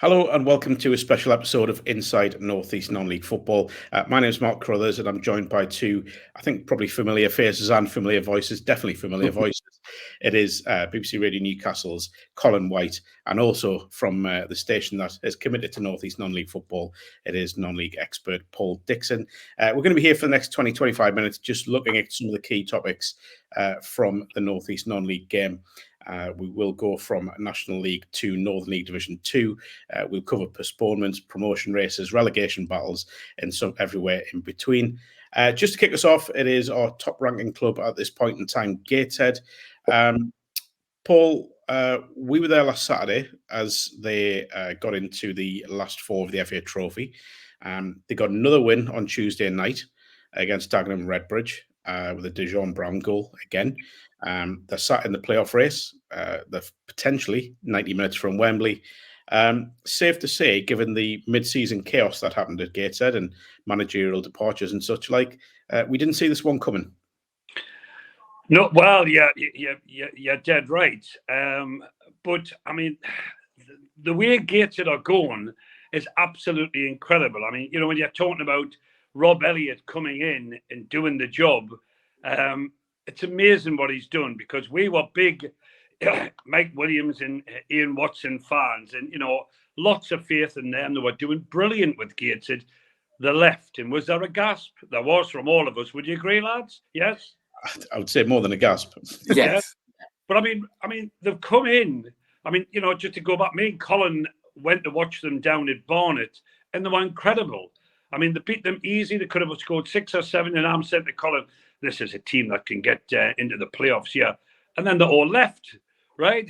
Hello and welcome to a special episode of Inside North East Non-League Football. My name is Mark Crothers and I'm joined by two, I think, probably familiar faces and familiar voices, definitely familiar voices. It is BBC Radio Newcastle's Colin White, and also from the station that is committed to North East Non-League Football, it is non-league expert Paul Dixon. We're going to be here for the next 20-25 minutes just looking at some of the key topics from the North East Non-League game. We will go from National League to Northern League Division 2. We'll cover postponements, promotion races, relegation battles, and some everywhere in between. Just to kick us off, it is our top-ranking club at this point in time, Gateshead. Paul, we were there last Saturday as they got into the last four of the FA Trophy. They got another win on Tuesday night against Dagenham Redbridge with a Dijon Brown goal again. They're sat in the playoff race. They're potentially 90 minutes from Wembley. Safe to say, given the mid-season chaos that happened at Gateshead and managerial departures and such like, we didn't see this one coming. No, well, you're dead right. But I mean, the way Gateshead are going is absolutely incredible. I mean, you know, when you're talking about Rob Elliott coming in and doing the job, it's amazing what he's done, because we were big Mike Williams and Ian Watson fans, and, you know, lots of faith in them. They were doing brilliant with Gateshead. They left, and was there a gasp? There was from all of us. Would you agree, lads? Yes? I would say more than a gasp. Yes. But I mean, they've come in. I mean, you know, just to go back, me and Colin went to watch them down at Barnet, and they were incredible. I mean, they beat them easy. They could have scored 6 or 7, and I'm saying to Colin, this is a team that can get into the playoffs here. And then they all left, right?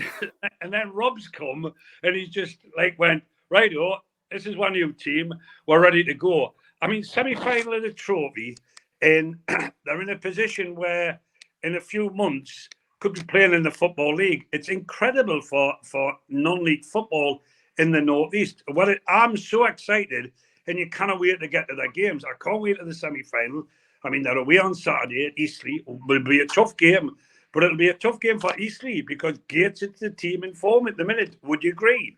And then Rob's come, and he's just like went, right-o, this is one new team. We're ready to go. I mean, semi-final of the trophy, and they're in a position where in a few months could be playing in the Football League. It's incredible for non-league football in the Northeast. Well, I'm so excited, and you cannot wait to get to their games. I can't wait to the semi-final. I mean, they're away on Saturday at Eastleigh. It will be a tough game, but it'll be a tough game for Eastleigh because Gateshead's the team in form at the minute. Would you agree?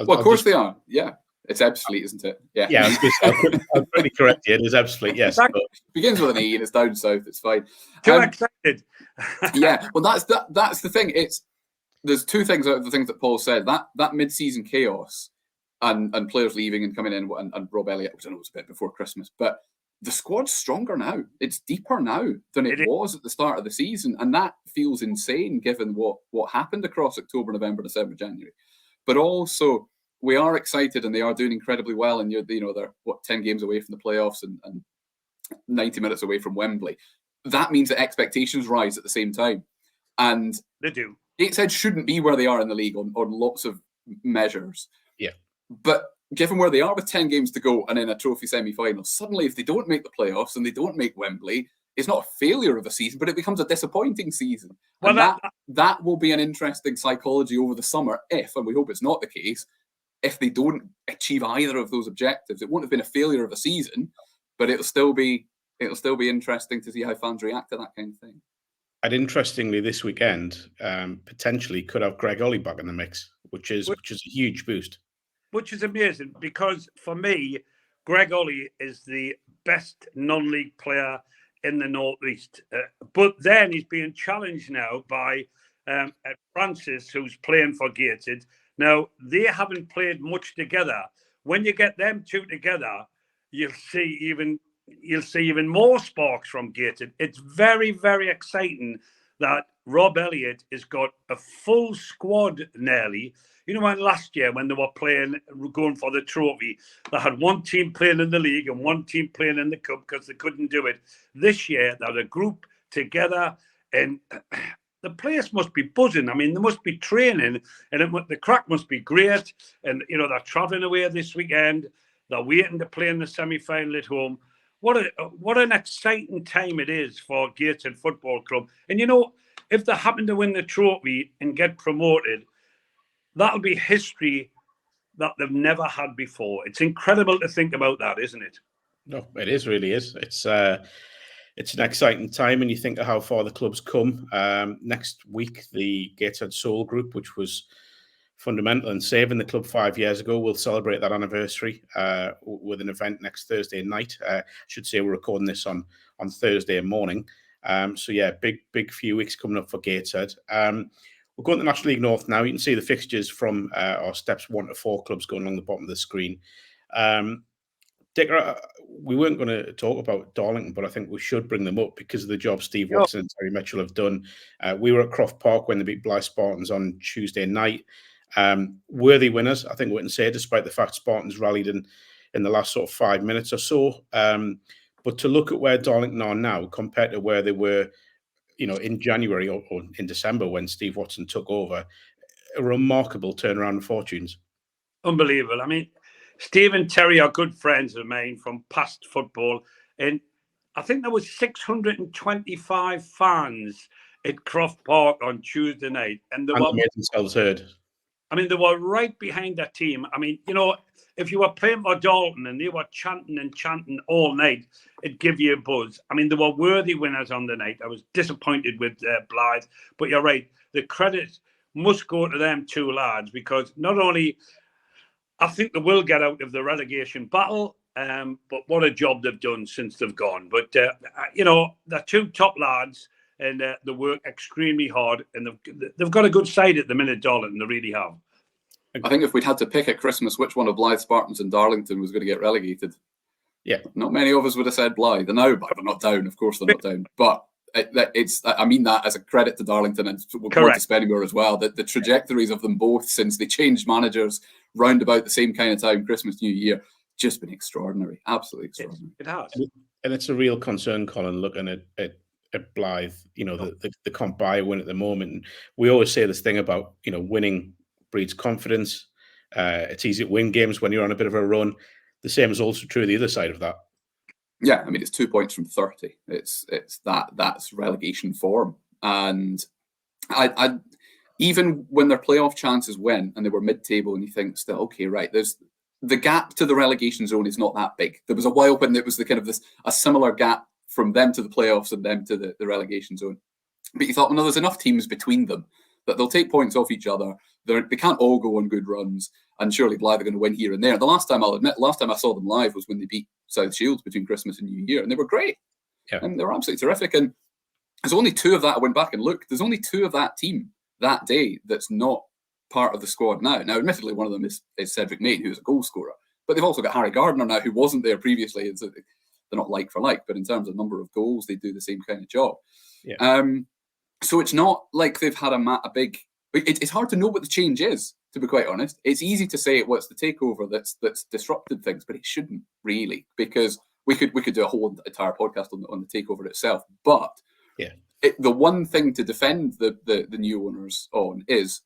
Well, of course they are. Yeah. It's Ebbsfleet, isn't it? Yeah, I'm pretty correct. Yeah, it is Ebbsfleet, yes. Exactly. It begins with an E and it's down south. It's fine. Too excited. Yeah, well, that's the thing. There's two things out of the things that Paul said. That mid-season chaos and players leaving and coming in, and Rob Elliott, which I know was a bit before Christmas, but the squad's stronger now. It's deeper now than it was at the start of the season, and that feels insane given what happened across October, November, December, January. But also, we are excited, and they are doing incredibly well. And they're 10 games away from the playoffs and 90 minutes away from Wembley. That means that expectations rise at the same time, and they do. Gateshead shouldn't be where they are in the league on lots of measures. Yeah, but given where they are with 10 games to go and in a trophy semi-final, suddenly if they don't make the playoffs and they don't make Wembley, it's not a failure of a season, but it becomes a disappointing season. Well, and that will be an interesting psychology over the summer if, and we hope it's not the case, if they don't achieve either of those objectives. It won't have been a failure of a season, but it'll still be interesting to see how fans react to that kind of thing. And interestingly, this weekend potentially could have Greg Ollie back in the mix, which is a huge boost. Which is amazing, because for me, Greg Ollie is the best non-league player in the Northeast. But then he's being challenged now by Francis, who's playing for Gateshead. Now, they haven't played much together. When you get them two together, you'll see even more sparks from Gateshead. It's very, very exciting that Rob Elliott has got a full squad nearly. You know, last year when they were going for the trophy, they had one team playing in the league and one team playing in the cup because they couldn't do it. This year, they're a group together, and the place must be buzzing. I mean, they must be training, and the crack must be great. And, you know, they're travelling away this weekend. They're waiting to play in the semi-final at home. What an exciting time it is for Gateshead Football Club. And, you know, if they happen to win the trophy and get promoted, that'll be history that they've never had before. It's incredible to think about that, isn't it? No, it is, really is. It's an exciting time, and you think of how far the club's come. Next week, the Gateshead Soul Group, which was fundamental in saving the club 5 years ago. We'll celebrate that anniversary with an event next Thursday night. I should say we're recording this on Thursday morning. So yeah, big few weeks coming up for Gateshead. We're going to National League North now. You can see the fixtures from our steps 1 to 4 clubs going along the bottom of the screen. Dicker, we weren't going to talk about Darlington, but I think we should bring them up because of the job Steve Watson and Terry Mitchell have done. We were at Croft Park when they beat Blyth Spartans on Tuesday night. Worthy winners, I think we can say, despite the fact Spartans rallied in the last sort of 5 minutes or so. But to look at where Darlington are now compared to where they were, in January or in December when Steve Watson took over, a remarkable turnaround in fortunes. Unbelievable. I mean, Steve and Terry are good friends of mine from past football. And I think there was 625 fans at Croft Park on Tuesday night. And they made themselves heard. I mean, they were right behind their team. I mean, if you were playing for Dalton and they were chanting and chanting all night, it'd give you a buzz. I mean, they were worthy winners on the night. I was disappointed with Blyth, but you're right. The credit must go to them two lads because not only I think they will get out of the relegation battle, but what a job they've done since they've gone. But, they're two top lads and they work extremely hard and they've got a good side at the minute, Darlington. They really have. I think if we'd had to pick at Christmas which one of Blyth Spartans and Darlington was going to get relegated, not many of us would have said Blyth. They're now, but they're not down. Of course, they're not down. But I mean that as a credit to Darlington and we'll go to Spennymoor as well. That the trajectories of them both since they changed managers round about the same kind of time, Christmas, New Year, just been extraordinary. Absolutely extraordinary. It has. And it's a real concern, Colin, looking at Blyth, the comp buy win at the moment. And we always say this thing about, winning breeds confidence. It's easy to win games when you're on a bit of a run. The same is also true of the other side of that. Yeah, I mean, it's 2 points from 30. That's relegation form. And I even when their playoff chances went and they were mid-table and you think still, okay, right, there's the gap to the relegation zone is not that big. There was a while when it was the kind of a similar gap from them to the playoffs and them to the relegation zone. But you thought, well, no, there's enough teams between them that they'll take points off each other. They can't all go on good runs. And surely Blyth are going to win here and there. The last time I saw them live was when they beat South Shields between Christmas and New Year. And they were great. Yeah. And they were absolutely terrific. And there's only two of that. I went back and looked. There's only two of that team that day that's not part of the squad now. Now, admittedly, one of them is Cedric Main, who's a goal scorer. But they've also got Harry Gardner now, who wasn't there previously. They're not like for like, but in terms of number of goals, they do the same kind of job. Yeah. So it's not like they've had a big... It's hard to know what the change is, to be quite honest. It's easy to say what's the takeover that's disrupted things, but it shouldn't really, because we could do a whole entire podcast on the takeover itself. But the one thing to defend the new owners on is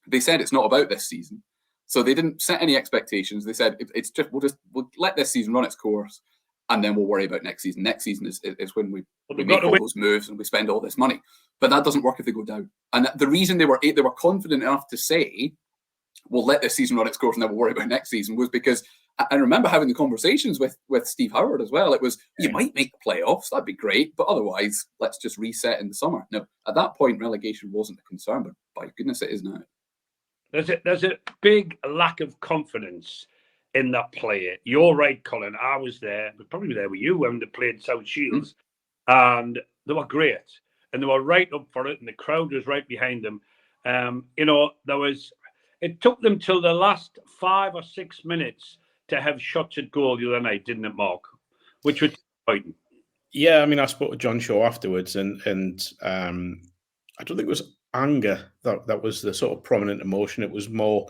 they said it's not about this season, so they didn't set any expectations. They said it's just we'll let this season run its course, and then we'll worry about next season. Next season is when we make all those moves and we spend all this money. But that doesn't work if they go down. And the reason they were confident enough to say, we'll let this season run its course and then we'll worry about next season, was because I remember having the conversations with Steve Howard as well. It was, you might make the playoffs, that'd be great, but otherwise, let's just reset in the summer. No, at that point, relegation wasn't a concern, but by goodness, it is now. There's a big lack of confidence in that player. You're right, Colin. I was there, but probably there with you when they played South Shields, and they were great, and they were right up for it, and the crowd was right behind them. It took them till the last 5 or 6 minutes to have shots at goal the other night, didn't it, Mark? Which was disappointing. Yeah, I mean, I spoke to John Shaw afterwards, and I don't think it was anger that was the sort of prominent emotion. It was more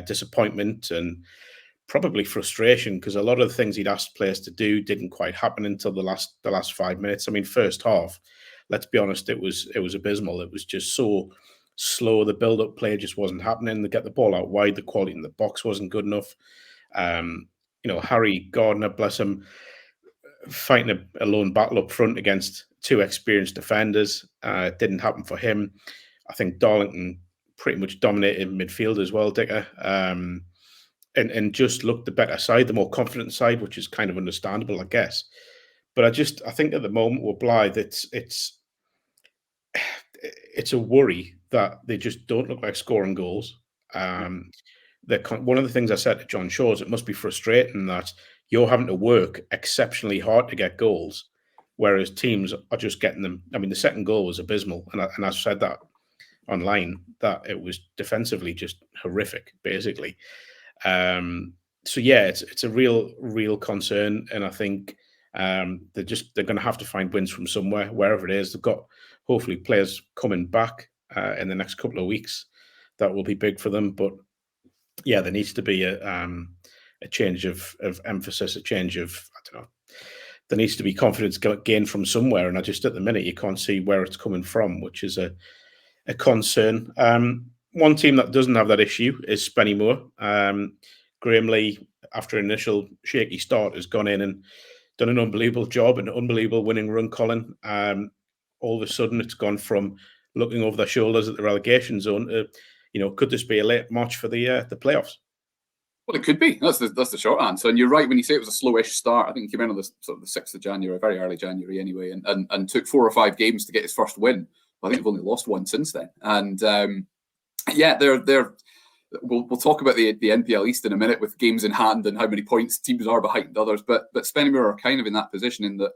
disappointment and probably frustration, because a lot of the things he'd asked players to do didn't quite happen until the last 5 minutes. I mean, first half, let's be honest, it was abysmal. It was just so slow. The build-up play just wasn't happening. They get the ball out wide. The quality in the box wasn't good enough. Harry Gardner, bless him, fighting a lone battle up front against two experienced defenders. Didn't happen for him. I think Darlington pretty much dominated midfield as well, Dicker, and just looked the better side, the more confident side, which is kind of understandable, I guess. But I think at the moment with Blyth, it's a worry that they just don't look like scoring goals. One of the things I said to John Shaw is it must be frustrating that you're having to work exceptionally hard to get goals, whereas teams are just getting them. I mean, the second goal was abysmal, and I've said that online, that it was defensively just horrific, basically. So yeah, it's a real concern, and I think they're going to have to find wins from somewhere, wherever it is. They've got hopefully players coming back in the next couple of weeks. That will be big for them, but yeah, there needs to be a change of emphasis, a change of, I don't know. There needs to be confidence gained from somewhere, and at the minute you can't see where it's coming from, which is a concern. One team that doesn't have that issue is Spennymoor. Graham Lee, after an initial shaky start, has gone in and done an unbelievable job, an unbelievable winning run, Colin. All of a sudden, it's gone from looking over their shoulders at the relegation zone to, could this be a late March for the playoffs? Well, it could be. That's the short answer. And you're right when you say it was a slowish start. I think he came in on the 6th of January, very early January anyway, and took 4 or 5 games to get his first win. I think they've only lost one since then. And yeah, they're. We'll talk about the NPL East in a minute with games in hand and how many points teams are behind others. But Spennymoor are kind of in that position in that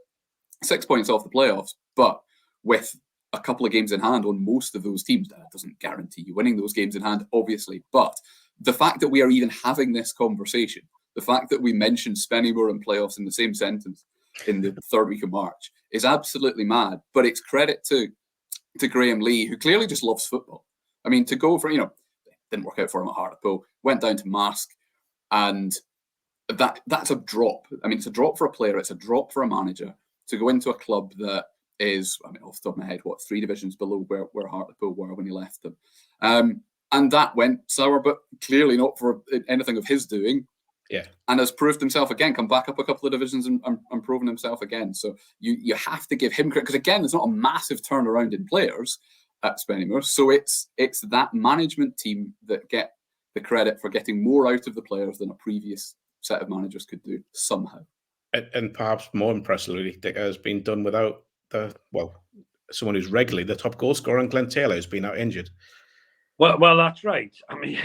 6 points off the playoffs, but with a couple of games in hand on most of those teams. That doesn't guarantee you winning those games in hand, obviously. But the fact that we are even having this conversation, the fact that we mentioned Spennymoor and playoffs in the same sentence in the 3rd week of March is absolutely mad. But it's credit to Graham Lee, who clearly just loves football. I mean, to go for, didn't work out for him at Hartlepool, went down to Marsk, and that's a drop. I mean, it's a drop for a player, it's a drop for a manager to go into a club that is, I mean, off the top of my head, 3 divisions below where Hartlepool were when he left them. And that went sour, but clearly not for anything of his doing. Yeah. And has proved himself again, come back up a couple of divisions and proven himself again. So you have to give him credit, because again, there's not a massive turnaround in players at Spennymoor. So it's that management team that get the credit for getting more out of the players than a previous set of managers could do somehow. And perhaps more impressively, it has been done without someone who's regularly the top goal scorer, and Glenn Taylor, has been out injured. Well, that's right. I mean,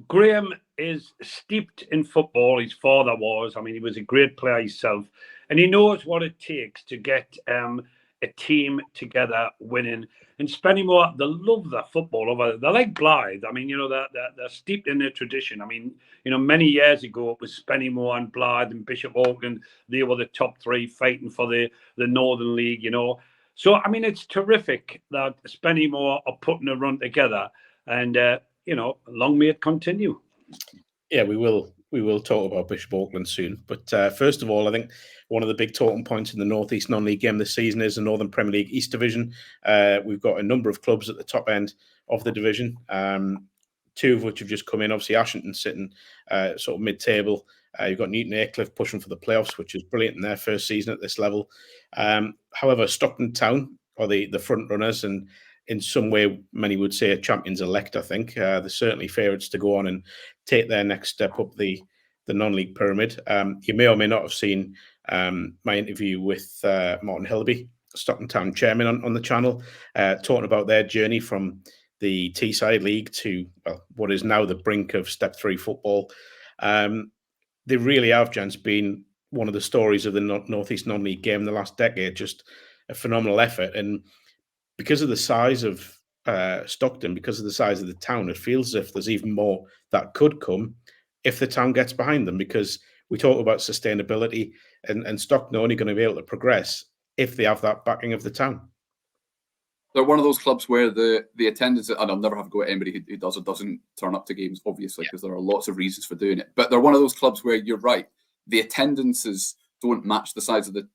Graham is steeped in football. His father was. I mean, he was a great player himself, and he knows what it takes to get a team together winning. And Spennymoor, they love their football over there. They're like Blyth. I mean, they're steeped in their tradition. I mean, many years ago it was Spennymoor and Blyth and Bishop Auckland. They were the top 3 fighting for the Northern League, So, I mean, it's terrific that Spennymoor are putting a run together, and, long may it continue. Yeah, we will talk about Bishop Auckland soon. But first of all, I think one of the big talking points in the North East Non-League game this season is the Northern Premier League East Division. We've got a number of clubs at the top end of the division, 2 of which have just come in. Obviously, Ashington sitting sort of mid-table. You've got Newton Aycliffe pushing for the playoffs, which is brilliant in their first season at this level. However, Stockton Town are the front runners, and in some way, many would say a champions elect, I think. They're certainly favourites to go on and take their next step up the non-league pyramid. You may or may not have seen my interview with Martin Hillaby, Stockton Town chairman, on the channel, talking about their journey from the Teesside League to what is now the brink of Step 3 football. They really have, gents, been one of the stories of the North East Non-League game in the last decade. Just a phenomenal effort. And because of the size of Stockton, because of the size of the town, it feels as if there's even more that could come if the town gets behind them, because we talk about sustainability, and Stockton are only going to be able to progress if they have that backing of the town. They're one of those clubs where the attendance, and I'll never have a go at anybody who does or doesn't turn up to games, obviously, because there are lots of reasons for doing it. But they're one of those clubs where you're right, the attendances don't match the size of the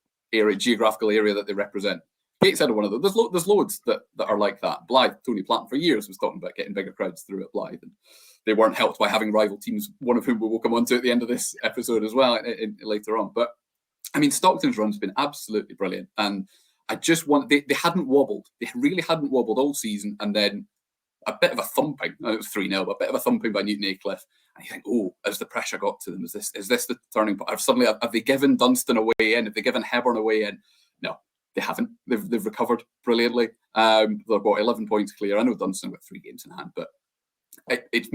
geographical area that they represent. Gateshead are one of those. There's loads that are like that. Blyth, Tony Platten for years was talking about getting bigger crowds through at Blyth, and they weren't helped by having rival teams, one of whom we will come on to at the end of this episode as well later on. But I mean, Stockton's run's been absolutely brilliant, and I just want they hadn't wobbled. They really hadn't wobbled all season, and then a bit of a thumping. It was 3-0, but a bit of a thumping by Newton Aycliffe. And you think, as the pressure got to them, is this the turning point? Have they given Dunston away in? Have they given Hebburn away in? No, they haven't. They've recovered brilliantly. They've got 11 points clear. I know Dunston got 3 games in hand, but It's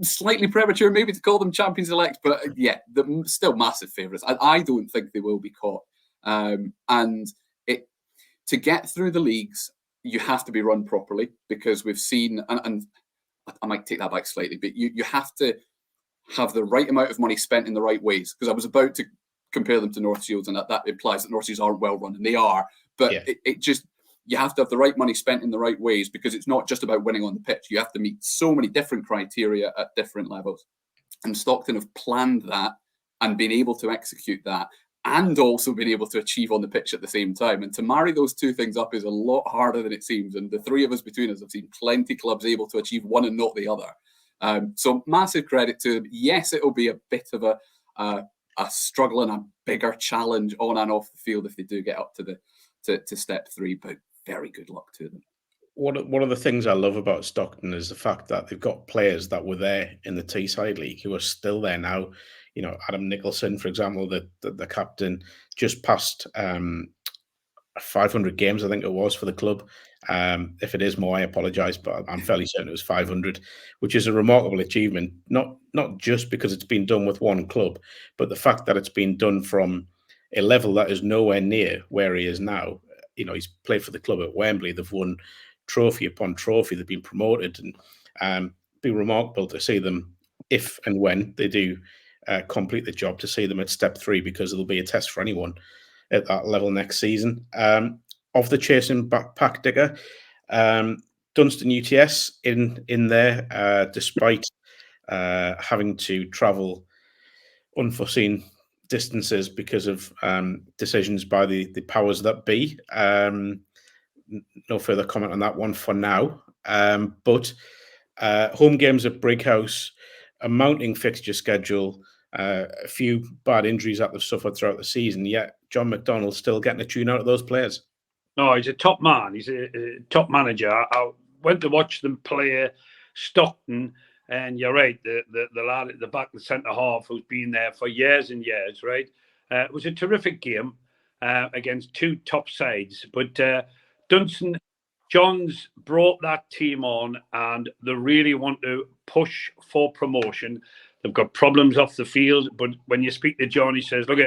slightly premature maybe to call them champions elect, but yeah, they're still massive favourites. I don't think they will be caught. And to get through the leagues, you have to be run properly, because we've seen, and I might take that back slightly, but you have to have the right amount of money spent in the right ways. Because I was about to compare them to North Shields, and that implies that North Shields aren't well run, and they are. But it just, you have to have the right money spent in the right ways, because it's not just about winning on the pitch. You have to meet so many different criteria at different levels. And Stockton have planned that and been able to execute that, and also been able to achieve on the pitch at the same time. And to marry those two things up is a lot harder than it seems. And the three of us between us have seen plenty clubs able to achieve one and not the other. So massive credit to them. Yes, it'll be a bit of a struggle and a bigger challenge on and off the field if they do get up to step 3, but very good luck to them. One of the things I love about Stockton is the fact that they've got players that were there in the Teesside League who are still there now. You know, Adam Nicholson, for example, the captain, just passed 500 games, I think it was, for the club. If it is more, I apologise, but I'm fairly certain it was 500, which is a remarkable achievement, not just because it's been done with one club, but the fact that it's been done from a level that is nowhere near where he is now. You know, he's played for the club at Wembley. They've won trophy upon trophy. They've been promoted, and be remarkable to see them, if and when they do complete the job, to see them at step 3, because it'll be a test for anyone at that level next season. Of the chasing pack digger, Dunston UTS in there, despite having to travel unforeseen distances because of decisions by the powers that be. No further comment on that one for now. But home games at Brighouse, a mounting fixture schedule, a few bad injuries that they've suffered throughout the season, yet John McDonnell's still getting a tune out of those players. No, he's a top man. He's a top manager. I went to watch them play Stockton, and you're right, the lad at the back, the centre half, who's been there for years and years, right? It was a terrific game against two top sides. But Dunston, John's brought that team on, and they really want to push for promotion. They've got problems off the field, but when you speak to John, he says, look,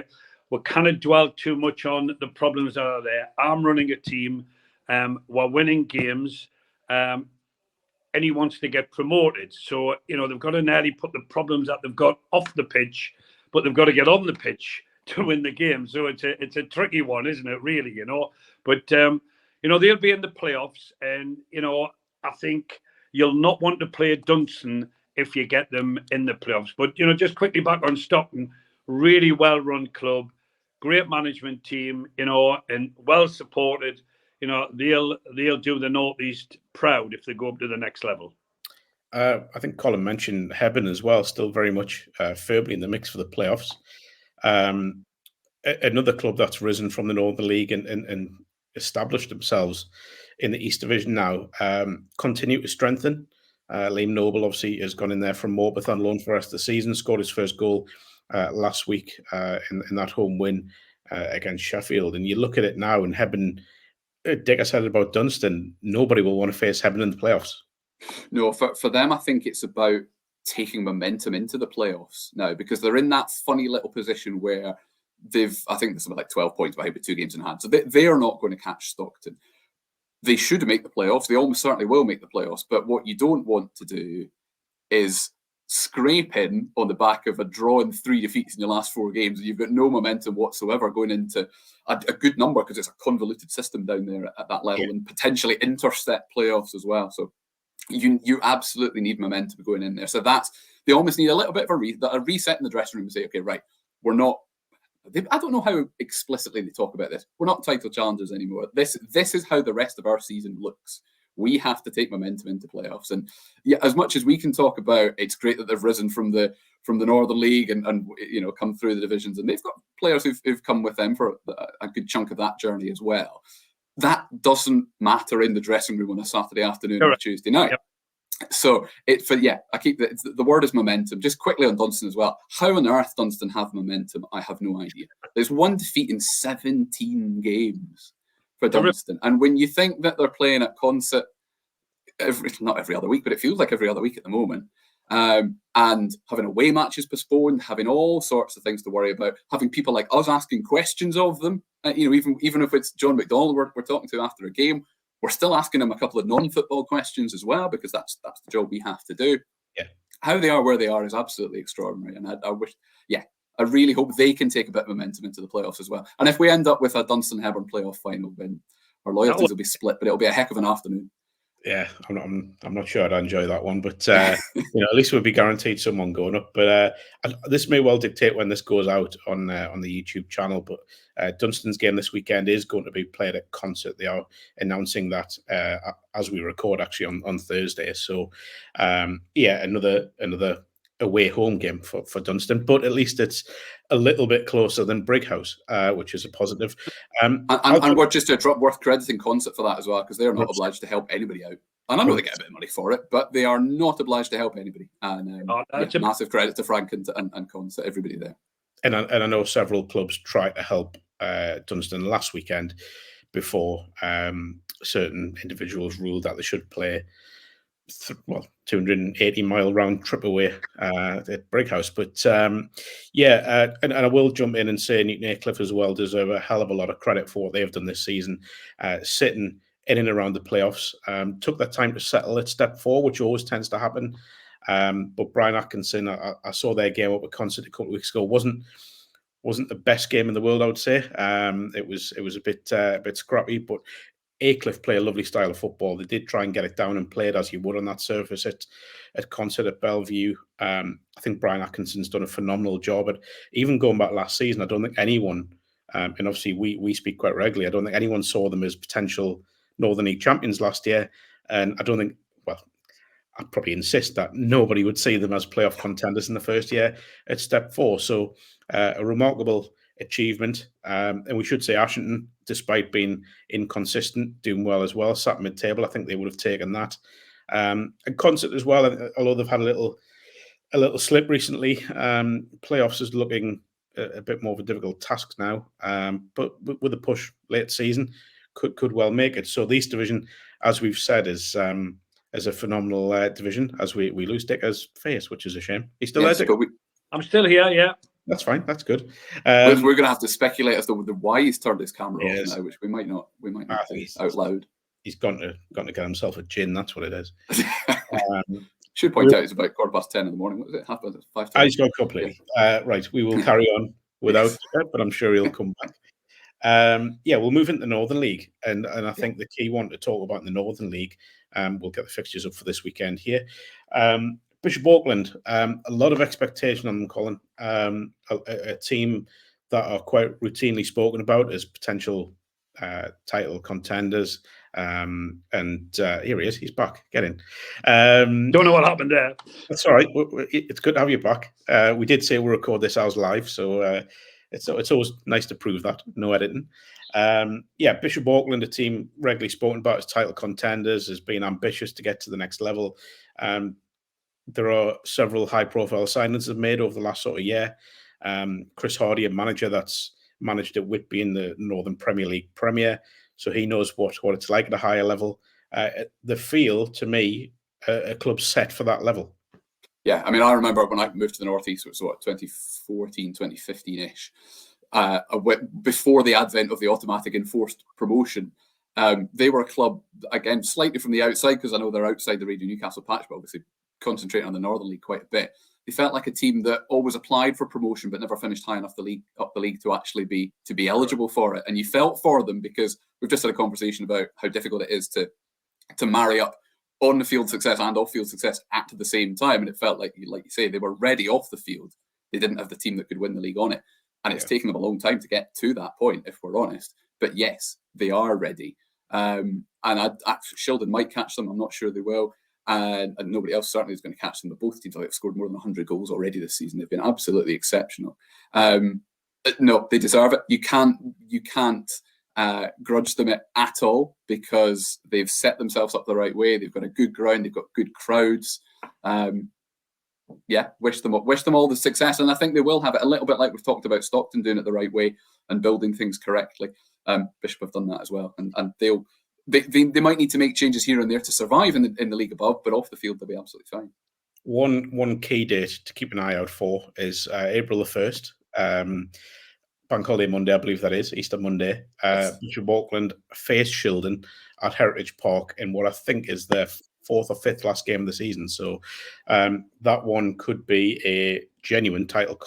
we can't dwell too much on the problems that are there. I'm running a team. We're winning games. And he wants to get promoted. So, you know, they've got to nearly put the problems that they've got off the pitch, but they've got to get on the pitch to win the game. So it's a tricky one, isn't it, really, you know? But, you know, they'll be in the playoffs. And, you know, I think you'll not want to play Dunston if you get them in the playoffs. But, you know, just quickly back on Stockton, really well-run club, great management team, you know, and well-supported. You know, they'll do the Northeast proud if they go up to the next level. I think Colin mentioned Hebburn as well, still very much firmly in the mix for the playoffs. Another club that's risen from the Northern League and established themselves in the East Division now, continue to strengthen. Liam Noble obviously has gone in there from Morpeth on loan for the rest of the season, scored his first goal last week in that home win against Sheffield. And you look at it now, and Hebburn, Dick, I said about Dunston, nobody will want to face Hebburn in the playoffs. No, for them, I think it's about taking momentum into the playoffs now, because they're in that funny little position where I think there's something like 12 points behind with 2 games in hand. So they are not going to catch Stockton. They should make the playoffs. They almost certainly will make the playoffs. But what you don't want to do is scrape in on the back of a draw and 3 defeats in your last 4 games, and you've got no momentum whatsoever going into a good number, because it's a convoluted system down there at that level, and potentially interstep playoffs as well. So you absolutely need momentum going in there. So they almost need a little bit of a reset in the dressing room and say, okay, right, we're not. I don't know how explicitly they talk about this. We're not title challengers anymore. This is how the rest of our season looks. We have to take momentum into playoffs. And yeah, as much as we can talk about, it's great that they've risen from the Northern League and you know, come through the divisions, and they've got players who've come with them for a good chunk of that journey as well. That doesn't matter in the dressing room on a Saturday afternoon or a Tuesday night. Yep. So I keep the word is momentum. Just quickly on Dunston as well. How on earth Dunston have momentum? I have no idea. There's 1 defeat in 17 games for Dunston, and when you think that they're playing at Consett, not every other week, but it feels like every other week at the moment. And having away matches postponed, having all sorts of things to worry about, having people like us asking questions of them. Even if it's John McDonald we're talking to after a game, we're still asking him a couple of non-football questions as well, because that's the job we have to do. Yeah. How they are where they are is absolutely extraordinary, and I wish, I really hope they can take a bit of momentum into the playoffs as well. And if we end up with a Dunston-Hebburn playoff final, then our loyalties will be split, but it'll be a heck of an afternoon. Yeah, I'm not sure I'd enjoy that one, but at least we'll be guaranteed someone going up. But this may well dictate when this goes out on the YouTube channel. But Dunstan's game this weekend is going to be played at Concert. They are announcing that as we record, actually on Thursday. So another away home game for Dunstan, but at least it's a little bit closer than Brighouse, which is a positive. And we're just worth crediting Concert for that as well, because they're not obliged to help anybody out. And I know they get a bit of money for it, but they are not obliged to help anybody. And massive credit to Frank and Concert, everybody there. And I know several clubs tried to help Dunstan last weekend before certain individuals ruled that they should play 280-mile round trip away at Brighouse. But and I will jump in and say Newton Aycliffe as well deserve a hell of a lot of credit for what they've done this season, sitting in and around the playoffs. Took that time to settle at step 4, which always tends to happen. But Brian Atkinson, I saw their game up at Concert a couple of weeks ago, wasn't the best game in the world, I would say. It was a bit scrappy, but Aycliffe play a lovely style of football. They did try and get it down and play it as you would on that surface at Concert at Bellevue. I think Brian Atkinson's done a phenomenal job. At even going back last season, I don't think anyone, and obviously we speak quite regularly, I don't think anyone saw them as potential Northern League champions last year. And I don't think, I'd probably insist that nobody would see them as playoff contenders in the first year at step 4. So a remarkable achievement. And we should say Ashington, despite being inconsistent, doing well as well, sat mid-table. I think they would have taken that. And Concert as well, although they've had a little slip recently, playoffs is looking a bit more of a difficult task now. But with a push late season, could well make it. So the East Division, as we've said, is a phenomenal division, as we lose Dicker's face, which is a shame. He's still there, Dick? I'm still here, yeah. That's fine. That's good. We're going to have to speculate as to why he's turned his camera off now, which we might not do out loud. He's gone to get himself a gin. That's what it is. Should point out it's about 10:15 in the morning. What is it? 5:30. He's gone completely. Right. We will carry on without it, but I'm sure he'll come back. We'll move into the Northern League, and I think the key one to talk about in the Northern League, we'll get the fixtures up for this weekend here. Bishop Auckland, a lot of expectation on them, Colin. A team that are quite routinely spoken about as potential title contenders. And here he is. He's back. Get in. Don't know what happened there. That's all right. It's good to have you back. We did say we'll record this as live, so it's always nice to prove that. No editing. Bishop Auckland, a team regularly spoken about as title contenders, as being ambitious to get to the next level. There are several high-profile signings they've made over the last sort of year. Chris Hardy, a manager that's managed at Whitby in the Northern Premier League Premier, so he knows what it's like at a higher level. The feel, to me, a club set for that level. Yeah, I mean, I remember when I moved to the Northeast, it was 2014, 2015-ish, before the advent of the automatic enforced promotion. They were a club, again, slightly from the outside, because I know they're outside the Radio Newcastle patch, but obviously concentrating on the Northern League quite a bit. They felt like a team that always applied for promotion but never finished high enough up the league to actually be eligible for it. And you felt for them, because we've just had a conversation about how difficult it is to marry up on the field success and off field success at the same time. And it felt like you say, they were ready off the field. They didn't have the team that could win the league on it. And it's taken them a long time to get to that point, if we're honest. But yes, they are ready. And Shildon might catch them. I'm not sure they will. And nobody else certainly is going to catch them. But both teams have scored more than 100 goals already this season. They've been absolutely exceptional. No, they deserve it. You can't grudge them it at all, because they've set themselves up the right way. They've got a good ground. They've got good crowds. Wish them all the success, and I think they will have it. A little bit like we've talked about Stockton doing it the right way and building things correctly. Bishop have done that as well, and they might need to make changes here and there to survive in the league above, but off the field they'll be absolutely fine. One key date to keep an eye out for is April the 1st. Bank holiday Monday, I believe that is, Easter Monday. Bishop Auckland face Shildon at Heritage Park in what I think is their 4th or 5th last game of the season. So that one could be a genuine title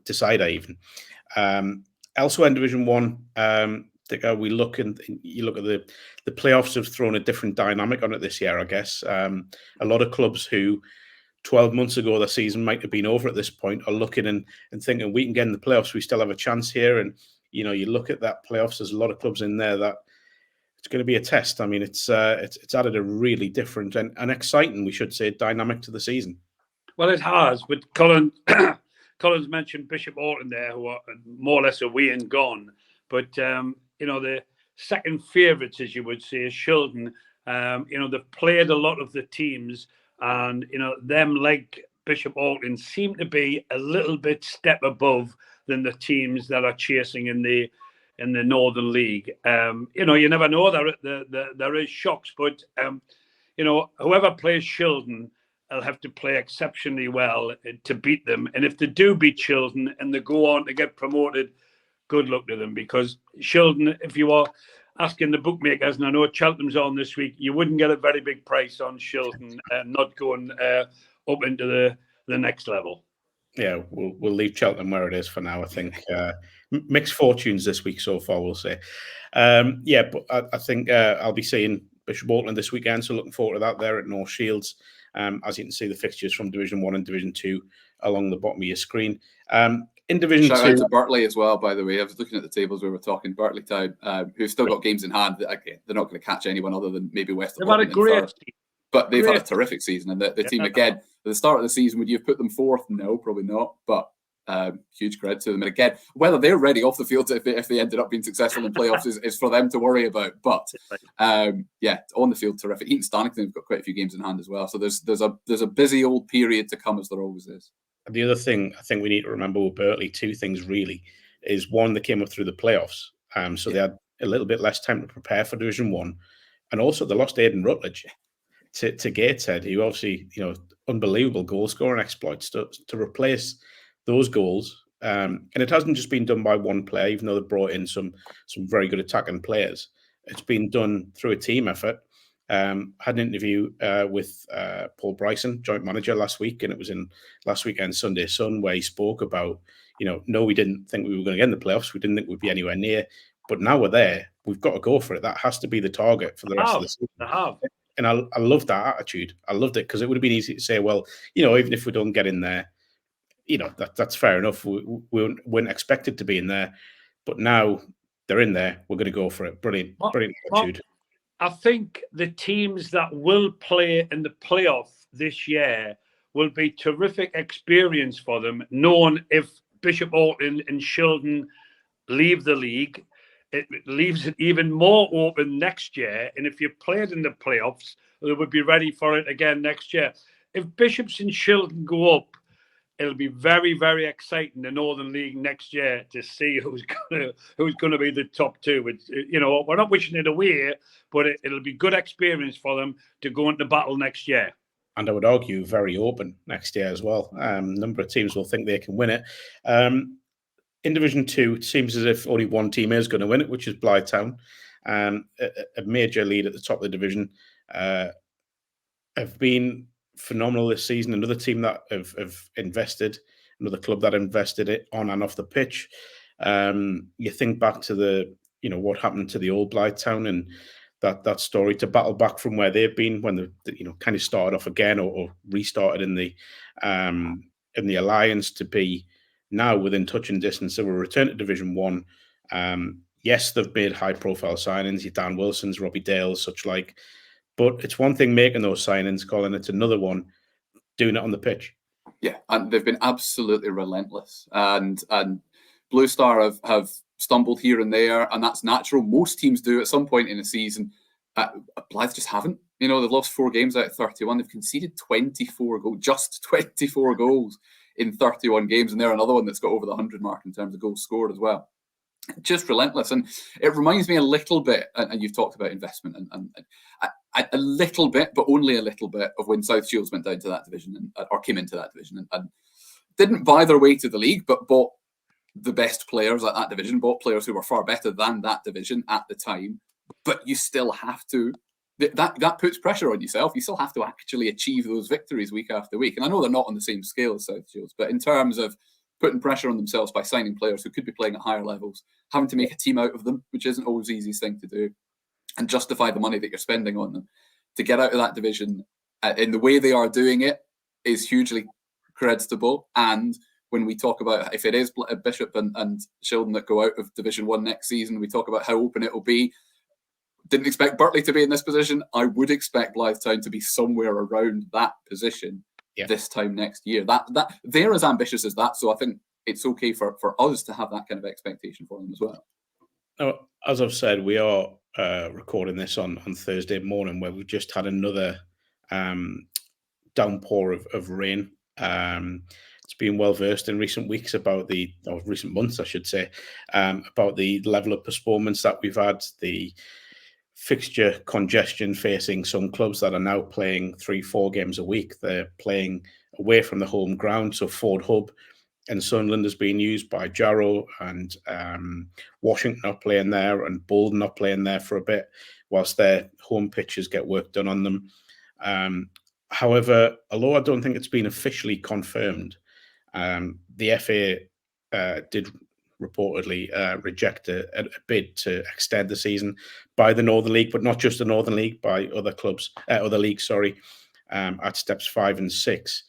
decider even. Elsewhere in Division 1, we look and you look at the playoffs have thrown a different dynamic on it this year, I guess. A lot of clubs who 12 months ago the season might have been over at this point are looking and thinking we can get in the playoffs, we still have a chance here. And you look at that playoffs, there's a lot of clubs in there that it's going to be a test. I mean, it's added a really different and exciting, we should say, dynamic to the season. Well, it has, but Colin's mentioned Bishop Auckland there, who are more or less away and gone. But the second favourites, as you would say, is Shildon. They've played a lot of the teams, and them like Bishop Auckland seem to be a little bit step above than the teams that are chasing in the Northern League. You never know. There is shocks, but whoever plays Shildon, they'll have to play exceptionally well to beat them. And if they do beat Shildon and they go on to get promoted, good luck to them, because Shildon, if you are asking the bookmakers, and I know Cheltenham's on this week, you wouldn't get a very big price on Shildon not going up into the next level. Yeah, we'll leave Cheltenham where it is for now, I think. Mixed fortunes this week so far, we'll say. But I think I'll be seeing Bishop Auckland this weekend, so looking forward to that there at North Shields. As you can see, the fixtures from Division 1 and Division 2 along the bottom of your screen. In Division 2... Shout out to Bartley as well, by the way. I was looking at the tables where we were talking. Bartley Town, who've still got games in hand. They're not going to catch anyone other than maybe West of Auckland. They've had a great season. But they've had a terrific season. And the team, again, at the start of the season, would you have put them 4th? No, probably not. But huge credit to them. And again, whether they're ready off the field if they ended up being successful in playoffs is for them to worry about. But on the field, terrific. Eton Stannington have got quite a few games in hand as well. So there's a busy old period to come, as there always is. The other thing I think we need to remember with Berkeley, two things really, is one, they came up through the playoffs. They had a little bit less time to prepare for Division 1. And also they lost Aidan Rutledge to Gateshead, who obviously, unbelievable goal scoring exploits to replace those goals. And it hasn't just been done by one player, even though they brought in some very good attacking players. It's been done through a team effort. Had an interview with Paul Bryson, joint manager, last week, and it was in last weekend's Sunday Sun, where he spoke about, no, we didn't think we were going to get in the playoffs. We didn't think we'd be anywhere near. But now we're there. We've got to go for it. That has to be the target for the rest of the season. And I love that attitude. I loved it, because it would have been easy to say, well, even if we don't get in there, that's fair enough. We weren't expected to be in there. But now they're in there. We're going to go for it. Brilliant attitude. I think the teams that will play in the playoff this year will be terrific experience for them, knowing if Bishop Auckland and Shildon leave the league, it leaves it even more open next year. And if you played in the playoffs, they would be ready for it again next year. If Bishops and Shildon go up, it'll be very, very exciting, the Northern League next year, to see who's going to be the top two. We're not wishing it away, but it'll be good experience for them to go into battle next year. And I would argue very open next year as well. A number of teams will think they can win it. In Division 2, it seems as if only one team is going to win it, which is Blyth Town. A major lead at the top of the division. Have been phenomenal this season. Another team that have invested, another club that invested it on and off the pitch. You think back to what happened to the old Blyth Town and that story, to battle back from where they've been when they kind of started off again or restarted in the alliance, to be now within touching distance. So we'll return to Division 1. Yes, they've made high-profile signings, your Dan Wilsons, Robbie Dales, such like. But it's one thing making those signings, Colin. It's another one doing it on the pitch. Yeah, and they've been absolutely relentless. And Blue Star have stumbled here and there, and that's natural. Most teams do at some point in a season. Blyth just haven't. They've lost 4 games out of 31. They've conceded 24 goals, just 24 goals in 31 games, and they're another one that's got over the 100 mark in terms of goals scored as well. just relentless. And it reminds me a little bit, and you've talked about investment, and a little bit, but only a little bit, of when South Shields went down to that division, or came into that division, and didn't buy their way to the league, but bought the best players at that division, bought players who were far better than that division at the time. But you still have to, that puts pressure on yourself. You still have to actually achieve those victories week after week. And I know they're not on the same scale as South Shields, but in terms of putting pressure on themselves by signing players who could be playing at higher levels, having to make a team out of them, which isn't always the easiest thing to do, and justify the money that you're spending on them, to get out of that division in the way they are doing it is hugely creditable. And when we talk about, if it is Bishop and Shildon that go out of Division 1 next season, we talk about how open it will be. Didn't expect Birtley to be in this position. I would expect Blyth Town to be somewhere around that position this time next year. That they're as ambitious as that, so I think it's okay for us to have that kind of expectation for them as well. Now, as I've said, we are recording this on Thursday morning, where we've just had another downpour of rain. It's been well versed in recent weeks about recent months, I should say, about the level of postponements that we've had, the fixture congestion facing some clubs that are now playing 3-4 games a week. They're playing away from the home ground, so Ford Hub and Sunderland has been used by Jarrow, and Washington are playing there, and Bolton are playing there for a bit whilst their home pitches get work done on them. However, although I don't think it's been officially confirmed, the FA did reportedly reject a bid to extend the season by the Northern League, but not just the Northern League, by other clubs, other leagues, at steps 5 and 6.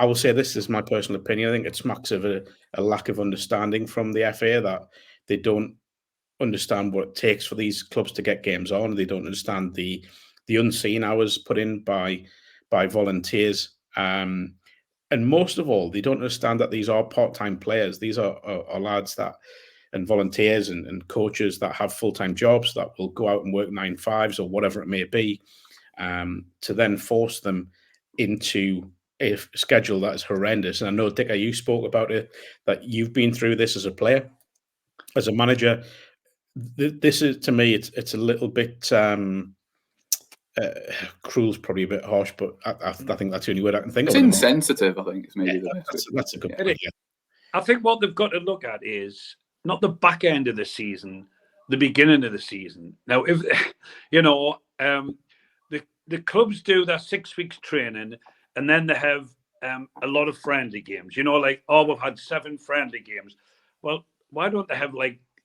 I will say this is my personal opinion. I think it smacks of a lack of understanding from the FA, that they don't understand what it takes for these clubs to get games on. They don't understand the unseen hours put in by volunteers. And most of all, they don't understand that these are part-time players. These are lads and volunteers and coaches that have full-time jobs, that will go out and work 9-5s or whatever it may be, to then force them into a schedule that is horrendous. And I know, Dicker, you spoke about it, that you've been through this as a player, as a manager. This is, to me, it's a little bit cruel is probably a bit harsh, but I think that's the only word I can think of. It's insensitive, I think, is maybe the best. That's a good point. Yeah. I think what they've got to look at is not the back end of the season, the beginning of the season. Now, if the clubs do their 6 weeks training, and then they have a lot of friendly games. We've had 7 friendly games. Well, why don't they have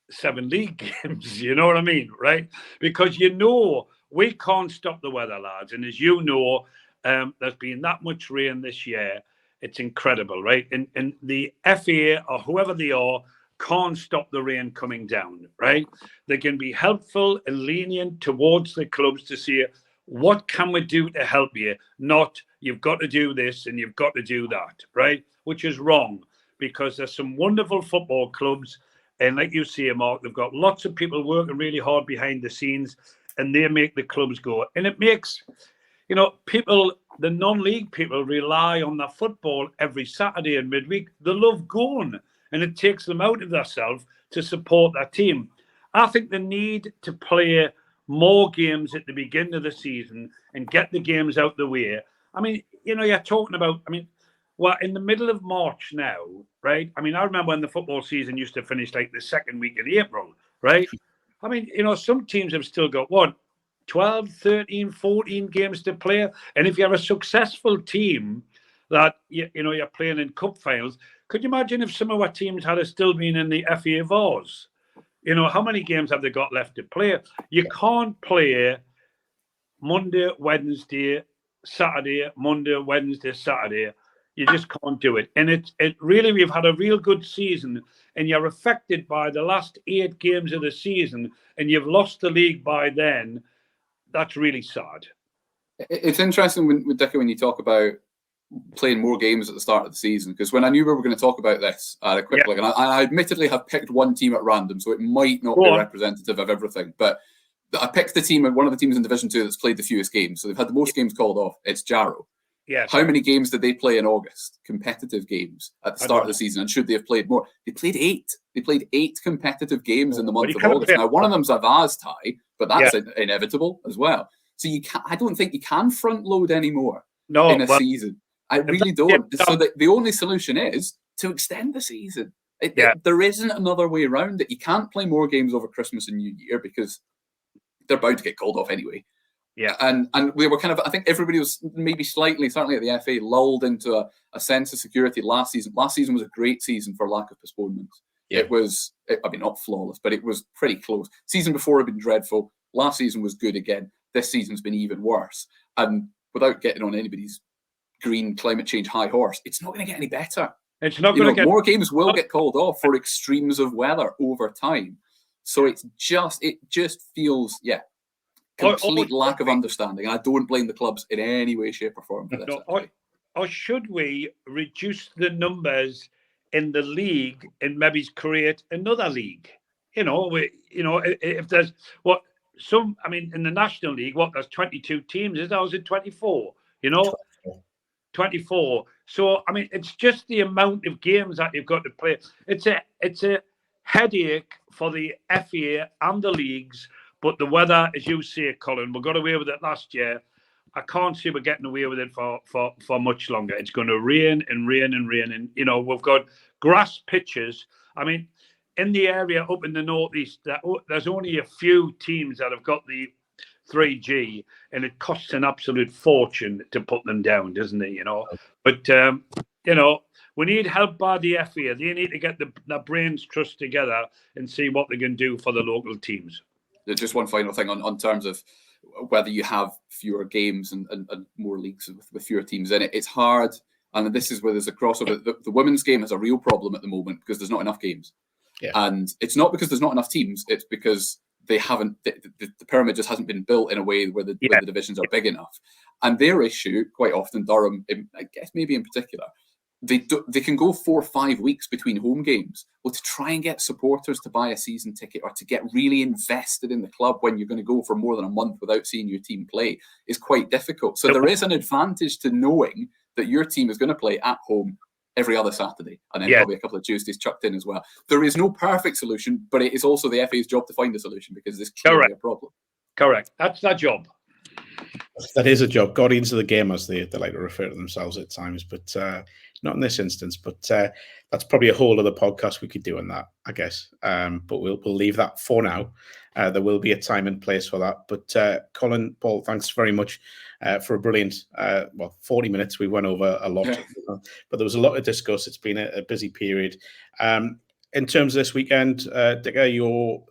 7 league games? You know what I mean, right? Because we can't stop the weather, lads. And as you know, there's been that much rain this year. It's incredible, right? And the FA or whoever they are can't stop the rain coming down, right? They can be helpful and lenient towards the clubs to see what can we do to help you, not you've got to do this and you've got to do that, right? Which is wrong, because there's some wonderful football clubs. And like you say, Mark, they've got lots of people working really hard behind the scenes, and they make the clubs go. And it makes, people, the non-league people, rely on their football every Saturday and midweek. They love going, and it takes them out of themselves to support their team. I think they need to play more games at the beginning of the season and get the games out the way. I mean, you're talking about, well, in the middle of March now, right? I remember when the football season used to finish the second week in April, right? Some teams have still got, 12, 13, 14 games to play. And if you have a successful team that, you're playing in cup finals, could you imagine if some of our teams had still been in the FA Vars? How many games have they got left to play? You can't play Monday, Wednesday, Saturday, Monday, Wednesday, Saturday. You just can't do it. And it really, we've had a real good season, and you're affected by the last 8 games of the season, and you've lost the league by then. That's really sad. It's interesting with Dicker, when you talk about playing more games at the start of the season, because when I knew we were going to talk about this, I had a quick look, and I admittedly have picked one team at random, so it might not be representative of everything, but I picked the team, one of the teams in Division 2 that's played the fewest games, so they've had the most games called off. It's Jarrow. Yeah. How many games did they play in August? Competitive games at the start of the season, and should they have played more? They played 8. They played 8 competitive games in the month of August. Now, one of them's a Vaz tie, but that's inevitable as well. So I don't think you can front load anymore in a season. I really don't. So the only solution is to extend the season. There isn't another way around it. You can't play more games over Christmas and New Year because they're bound to get called off anyway. Yeah, and we were kind of, I think everybody was maybe slightly, certainly at the FA, lulled into a sense of security last season. Last season was a great season for lack of postponements. Yeah. It was, I mean, not flawless, but it was pretty close. Season before had been dreadful. Last season was good again. This season's been even worse. And without getting on anybody's green climate change high horse, it's not going to get any better. It's not going to get more games will get called off for extremes of weather over time. So it just feels, complete lack of understanding. I don't blame the clubs in any way, shape, or form for this. Or should we reduce the numbers in the league and maybe create another league? If there's in the National League, there's 22 teams. Is it 24? 24. So I mean, it's just the amount of games that you've got to play. It's a headache for the FA and the leagues. But the weather, as you say, Colin, we got away with it last year. I can't see we're getting away with it for much longer. It's going to rain and rain and rain. And, we've got grass pitches. I mean, in the area up in the northeast, there's only a few teams that have got the 3G, and it costs an absolute fortune to put them down, doesn't it? But, we need help by the FA. They need to get the brains trust together and see what they can do for the local teams. Just one final thing on terms of whether you have fewer games and more leagues with fewer teams in it. It's hard, and this is where there's a crossover. The women's game has a real problem at the moment because there's not enough games. Yeah. And it's not because there's not enough teams, it's because they haven't, the pyramid just hasn't been built in a way where the divisions are big enough. And their issue, quite often, Durham, I guess maybe in particular, they can go 4 or 5 weeks between home games. Well, to try and get supporters to buy a season ticket or to get really invested in the club when you're going to go for more than a month without seeing your team play is quite difficult. So there is an advantage to knowing that your team is going to play at home every other Saturday and then probably a couple of Tuesdays chucked in as well. There is no perfect solution, but it is also the FA's job to find a solution because this is clearly a problem. Correct. That's their job. That is a job. Guardians of the game, as they like to refer to themselves at times, but not in this instance. But that's probably a whole other podcast we could do on that, I guess. But we'll leave that for now. There will be a time and place for that. But Colin, Paul, thanks very much for a brilliant 40 minutes. We went over a lot, but there was a lot to discuss. It's been a busy period. In terms of this weekend, Dicker, your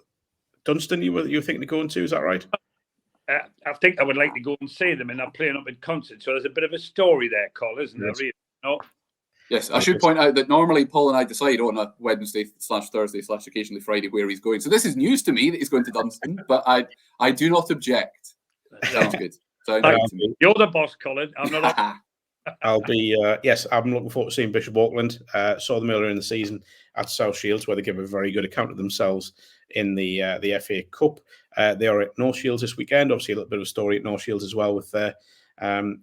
Dunston, you were thinking of going to, is that right? I think I would like to go and see them, and they're playing up in concert. So there's a bit of a story there, Colin, isn't there? Really? No? Yes, I should point out that normally Paul and I decide on a Wednesday/Thursday/occasionally Friday where he's going. So this is news to me that he's going to Dunston, but I do not object. Sounds good. You're the boss, Colin. I'm not. I'll be, I'm looking forward to seeing Bishop Auckland. Saw them earlier in the season at South Shields, where they give a very good account of themselves in the FA Cup. They are at North Shields this weekend. Obviously, a little bit of a story at North Shields as well with their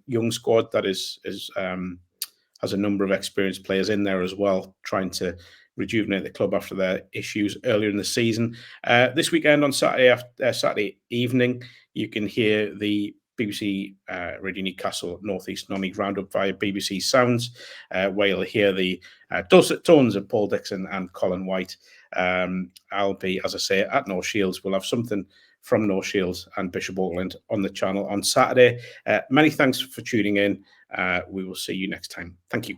young squad that has a number of experienced players in there as well, trying to rejuvenate the club after their issues earlier in the season. This weekend on Saturday evening, you can hear the BBC Radio Newcastle North East Non-League Roundup via BBC Sounds, where you'll hear the dulcet tones of Paul Dixon and Colin White. I'll be, as I say, at North Shields. We'll have something from North Shields and Bishop Auckland on the channel on Saturday. Many thanks for tuning in. We will see you next time. Thank you.